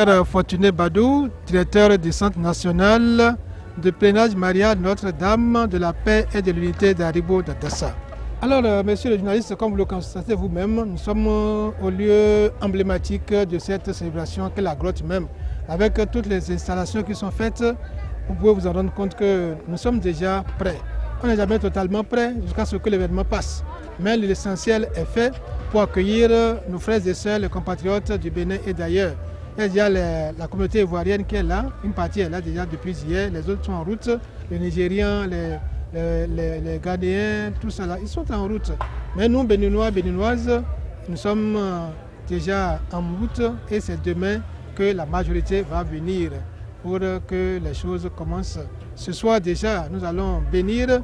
Père Fortuné Badou, directeur du Centre national de pèlerinage marial Notre-Dame de la Paix et de l'Unité d'Aribo de Dassa. Alors, monsieur le journaliste, comme vous le constatez vous-même, nous sommes au lieu emblématique de cette célébration qu'est la grotte même. Avec toutes les installations qui sont faites, vous pouvez vous en rendre compte que nous sommes déjà prêts. On n'est jamais totalement prêt jusqu'à ce que l'événement passe. Mais l'essentiel est fait pour accueillir nos frères et sœurs, les compatriotes du Bénin et d'ailleurs. Il y a déjà la communauté ivoirienne qui est là, une partie est là déjà depuis hier, les autres sont en route, les Nigériens, les Ghanéens, tout ça là, ils sont en route. Mais nous, Béninois, Béninoises, nous sommes déjà en route et c'est demain que la majorité va venir pour que les choses commencent. Ce soir déjà, nous allons bénir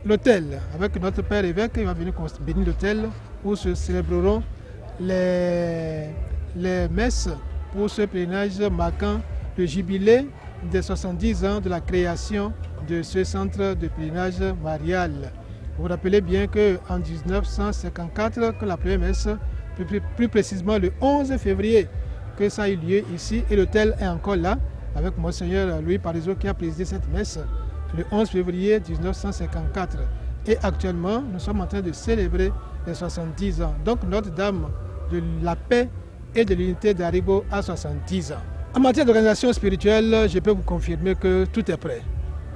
l'autel avec notre Père évêque, il va venir bénir l'autel où se célébreront les messes pour ce pèlerinage marquant le jubilé des 70 ans de la création de ce centre de pèlerinage marial. Vous vous rappelez bien qu'en 1954, que la première messe, plus précisément le 11 février, que ça a eu lieu ici et l'autel est encore là avec Monseigneur Louis Parizeau qui a présidé cette messe le 11 février 1954. Et actuellement, nous sommes en train de célébrer les 70 ans. Donc Notre-Dame de la Paix et de l'Unité d'Aribo à 70 ans. En matière d'organisation spirituelle, je peux vous confirmer que tout est prêt.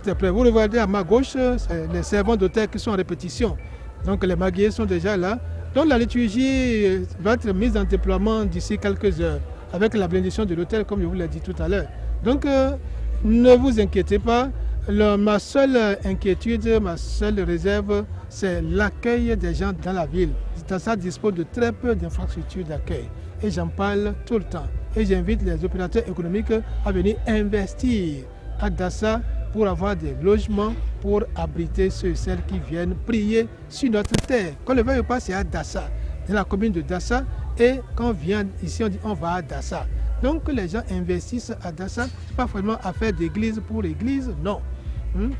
Tout est prêt. Vous regardez à ma gauche, c'est les servants d'autel qui sont en répétition. Donc les maguiers sont déjà là. Donc la liturgie va être mise en déploiement d'ici quelques heures avec la bénédiction de l'autel, comme je vous l'ai dit tout à l'heure. Donc ne vous inquiétez pas. Ma seule inquiétude, ma seule réserve, c'est l'accueil des gens dans la ville. Dassa dispose de très peu d'infrastructures d'accueil. Et j'en parle tout le temps. Et j'invite les opérateurs économiques à venir investir à Dassa pour avoir des logements pour abriter ceux et celles qui viennent prier sur notre terre. Qu'on le veuille ou pas, c'est à Dassa, dans la commune de Dassa. Et quand on vient ici, on dit on va à Dassa. Donc les gens investissent à Dassa, pas vraiment affaire d'église pour l'église, non.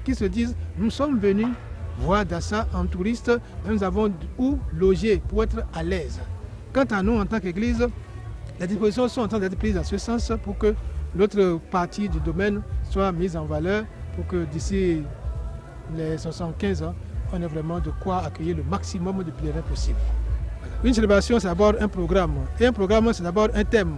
Qui se disent, nous sommes venus voir Dassa en touriste, mais nous avons où loger pour être à l'aise. Quant à nous, en tant qu'église, les dispositions sont en train d'être prises dans ce sens pour que l'autre partie du domaine soit mise en valeur, pour que d'ici les 75 ans, on ait vraiment de quoi accueillir le maximum de pèlerins possible. Voilà. Une célébration, c'est d'abord un programme. Et un programme, c'est d'abord un thème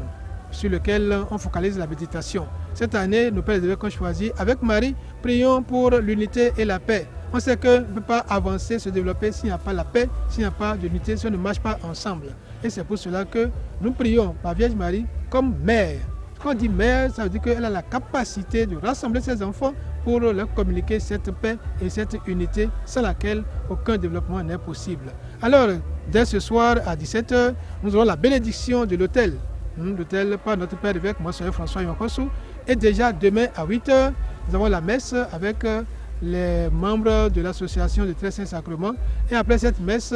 sur lequel on focalise la méditation. Cette année, nos pères évêques ont choisi, avec Marie, prions pour l'unité et la paix. On sait qu'on ne peut pas avancer, se développer s'il n'y a pas la paix, s'il n'y a pas d'unité, si on ne marche pas ensemble. Et c'est pour cela que nous prions la Vierge Marie comme mère. Quand on dit mère, ça veut dire qu'elle a la capacité de rassembler ses enfants pour leur communiquer cette paix et cette unité sans laquelle aucun développement n'est possible. Alors, dès ce soir à 17h, nous aurons la bénédiction de l'autel. L'autel par notre Père évêque, Monseigneur François Yonkosu. Et déjà demain à 8h, nous avons la messe avec les membres de l'association de Très Saint Sacrement. Et après cette messe,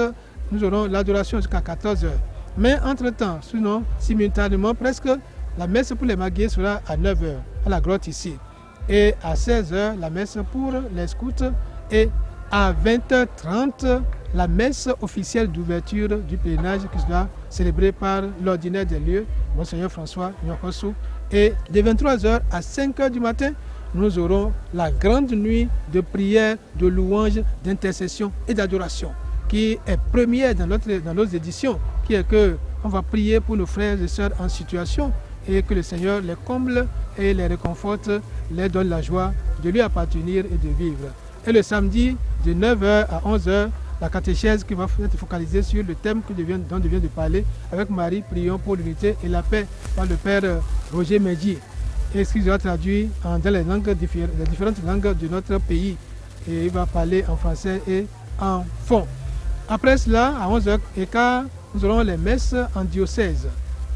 nous aurons l'adoration jusqu'à 14h. Mais entre-temps, sinon, simultanément, presque, la messe pour les maguiers sera à 9h, à la grotte ici. Et à 16h, la messe pour les scouts. Et à 20h30, la messe officielle d'ouverture du pèlerinage qui sera célébrée par l'ordinaire des lieux, Monseigneur François Nyokosu. Et de 23h à 5h du matin, nous aurons la grande nuit de prière, de louange, d'intercession et d'adoration, qui est première dans nos éditions, qui est qu'on va prier pour nos frères et sœurs en situation et que le Seigneur les comble et les réconforte, les donne la joie de lui appartenir et de vivre. Et le samedi, de 9h à 11h, la catéchèse qui va être focalisée sur le thème dont je viens de parler, avec Marie, prions pour l'unité et la paix, par le Père Roger Medji, et ce qui sera traduit dans les différentes langues de notre pays. Et il va parler en français et en fond. Après cela, à 11h15, nous aurons les messes en diocèse.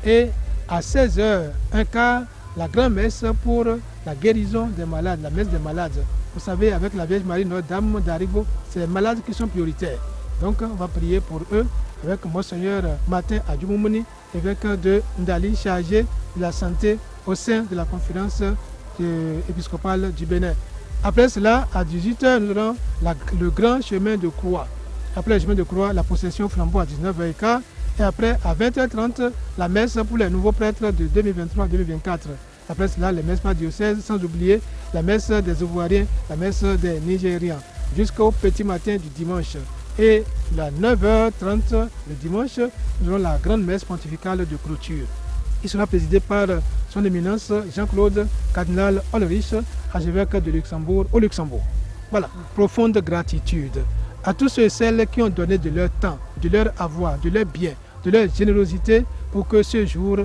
Et à 16h15, la grande messe pour la guérison des malades, la messe des malades. Vous savez, avec la Vierge Marie, Notre-Dame d'Aribo, c'est les malades qui sont prioritaires. Donc, on va prier pour eux avec Monseigneur Martin Adjumoumouni, évêque de Ndali, chargé de la santé au sein de la conférence épiscopale du Bénin. Après cela, à 18h, nous aurons le grand chemin de croix. Après le chemin de croix, la procession flambeau à 19h15. Et après, à 20h30, la messe pour les nouveaux prêtres de 2023-2024. Après cela, les messes par diocèse, sans oublier la messe des Ivoiriens, la messe des Nigériens, jusqu'au petit matin du dimanche. Et à 9h30 le dimanche, nous aurons la grande messe pontificale de clôture. Il sera présidé par son éminence Jean-Claude Cardinal Ulrich, archevêque de Luxembourg, au Luxembourg. Voilà, profonde gratitude à tous ceux et celles qui ont donné de leur temps, de leur avoir, de leur bien, de leur générosité pour que ces jours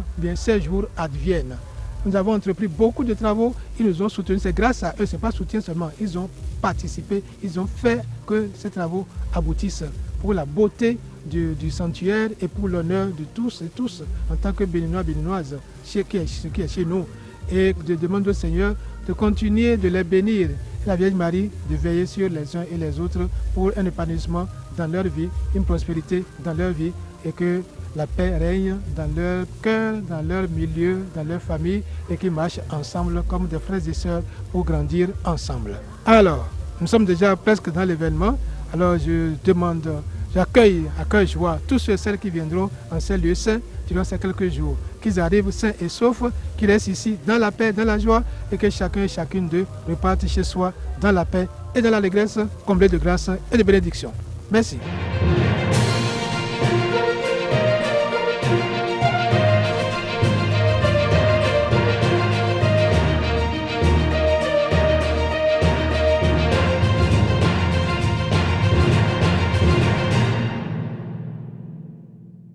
adviennent. Nous avons entrepris beaucoup de travaux, ils nous ont soutenus, c'est grâce à eux, ce n'est pas soutien seulement, ils ont participé, ils ont fait que ces travaux aboutissent pour la beauté du sanctuaire et pour l'honneur de tous et tous en tant que Béninois, Béninoises, ce qui est chez nous. Et je demande au Seigneur de continuer de les bénir, et la Vierge Marie de veiller sur les uns et les autres pour un épanouissement dans leur vie, une prospérité dans leur vie et que la paix règne dans leur cœur, dans leur milieu, dans leur famille et qu'ils marchent ensemble comme des frères et sœurs pour grandir ensemble. Alors, nous sommes déjà presque dans l'événement, alors je demande, j'accueille joie tous ceux et celles qui viendront en ces lieux saints durant ces quelques jours, qu'ils arrivent sains et saufs, qu'ils restent ici dans la paix, dans la joie et que chacun et chacune d'eux repartent chez soi dans la paix et dans l'allégresse, comblés de grâce et de bénédiction. Merci.